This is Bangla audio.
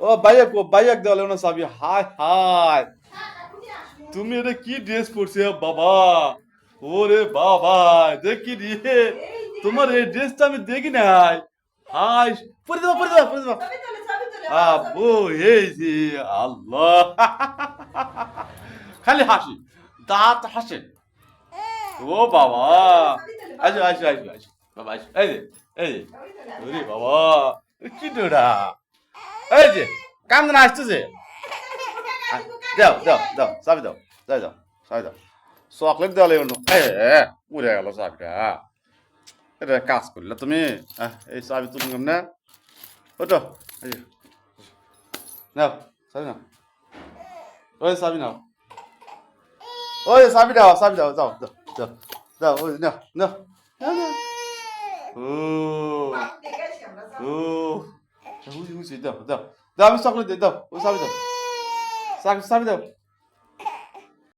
ও বাইক দেওয়ালে না চাবি হাই হাই তুমি এটা কি ড্রেস পরছে বাবা ওরে বাবা দেখি রে তোমার এই ড্রেসটা আমি দেখি নাই হাই পরে দাও আব্বু এই যে আল্লাহ খালি হাসি দাঁত হাসে ও বাবা আসো বাবা আসো এই যে ওরে বাবা কি ডোরা এই যে কান্দন আসতেছে দাও চাবি দাও চকলেট দেওয়া লাগবে উড়ে গেল চাবিটা এটা কাজ করলে তুমি এই চাবি তুমি না ওটো এই যে, নাও চাবি নাও ওই চাবি নাও ওই চাবি দাও যাও ওই নাও ও ও দাও আমি চকলেট দাও ওই চাবি দাও চাবি দাও